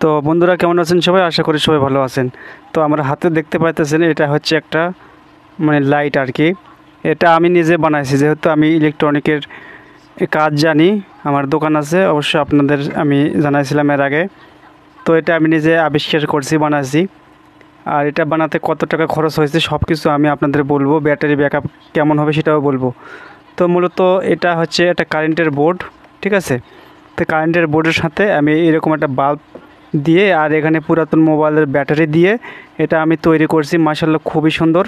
তো বন্ধুরা কেমন আছেন সবাই? আশা করি সবাই ভালো আছেন। তো আমার হাতে দেখতে পাইতেছেন এটা হচ্ছে একটা লাইট আর কি। এটা আমি নিজে বানাইছি, যেহেতু আমি ইলেকট্রনিকের কাজ জানি, আমার দোকান আছে, অবশ্য আপনাদের আমি জানাইছিলাম এর আগে। তো এটা আমি নিজে আবিষ্কার করছি, বানাইছি। আর এটা বানাতে কত টাকা খরচ হয়েছে সব কিছু আমি আপনাদের বলবো, ব্যাটারি ব্যাকআপ কেমন হবে সেটাও বলবো। তো মূলত এটা হচ্ছে একটা কারেন্টের বোর্ড, ঠিক আছে। তো কারেন্টের বোর্ডের সাথে আমি এরকম একটা বাল্ব দিয়ে আর এখানে পুরাতন মোবাইলের ব্যাটারি দিয়ে এটা আমি তৈরি করছি। মাশাআল্লাহ খুবই সুন্দর।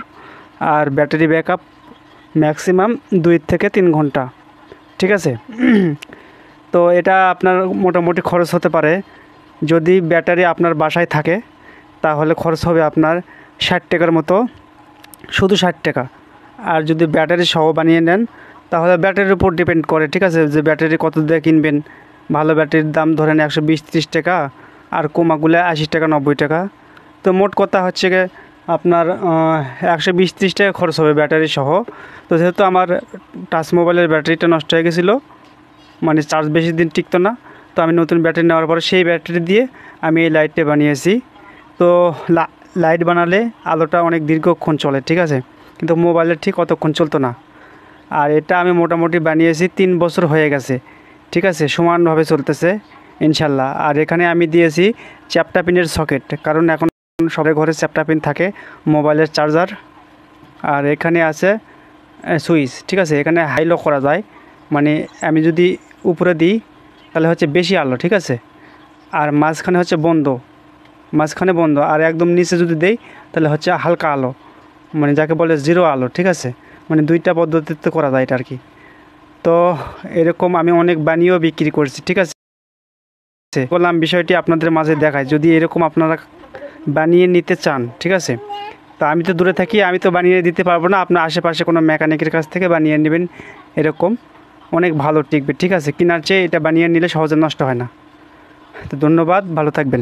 আর ব্যাটারি ব্যাকআপ ম্যাক্সিমাম 2 থেকে 3 ঘন্টা, ঠিক আছে। তো এটা আপনার মোটামুটি খরচ হতে পারে, যদি ব্যাটারি আপনার বাসায় থাকে তাহলে খরচ হবে আপনার 60 টাকার মতো, শুধু 60 টাকা। আর যদি ব্যাটারি সহ বানিয়ে নেন তাহলে ব্যাটারির উপর ডিপেন্ড করে, ঠিক আছে, যে ব্যাটারি কত দিয়ে কিনবেন। ভালো ব্যাটারির দাম ধরেন 120-30 টাকা, আর কমাগুলো 80 টাকা 90 টাকা। তো মোট কথা হচ্ছে গিয়ে আপনার 120-30 টাকা খরচ হবে ব্যাটারি সহ। তো যেহেতু আমার টাচ মোবাইলের ব্যাটারিটা নষ্ট হয়ে গেছিলো, চার্জ বেশি দিন টিকতো না, তো আমি নতুন ব্যাটারি নেওয়ার পরে সেই ব্যাটারি দিয়ে আমি এই লাইটটা বানিয়েছি। তো লাইট বানালে আলোটা অনেক দীর্ঘক্ষণ চলে, ঠিক আছে, কিন্তু মোবাইলের ঠিক অতক্ষণ চলতো না। আর এটা আমি মোটামুটি বানিয়েছি 3 বছর হয়ে গেছে, ঠিক আছে, সমানভাবে চলতেছে ইনশাল্লাহ। আর এখানে আমি দিয়েছি চ্যাপ্টা পিনের সকেট, কারণ এখন সবার ঘরে চ্যাপ্টা পিন থাকে, মোবাইলের চার্জার। আর এখানে আছে সুইচ, ঠিক আছে, এখানে হাই লো করা যায়, আমি যদি উপরে দিই তাহলে হচ্ছে বেশি আলো, ঠিক আছে। আর মাঝখানে হচ্ছে বন্ধ, আর একদম নিচে যদি দেই তাহলে হচ্ছে হালকা আলো, যাকে বলে জিরো আলো, ঠিক আছে। দুইটা পদ্ধতিতে করা যায় এটা আর কি। তো এরকম আমি অনেক বানিয়েও বিক্রি করছি, ঠিক আছে। বললাম বিষয়টি আপনাদের মাঝে দেখায়, যদি এরকম আপনারা বানিয়ে নিতে চান, ঠিক আছে। তা আমি তো দূরে থাকি, আমি তো বানিয়ে দিতে পারবো না, আপনার আশেপাশে কোনো মেকানিকের কাছ থেকে বানিয়ে নেবেন, এরকম অনেক ভালো টিকবে, ঠিক আছে। কেনার চেয়ে এটা বানিয়ে নিলে সহজে নষ্ট হয় না। তো ধন্যবাদ, ভালো থাকবেন।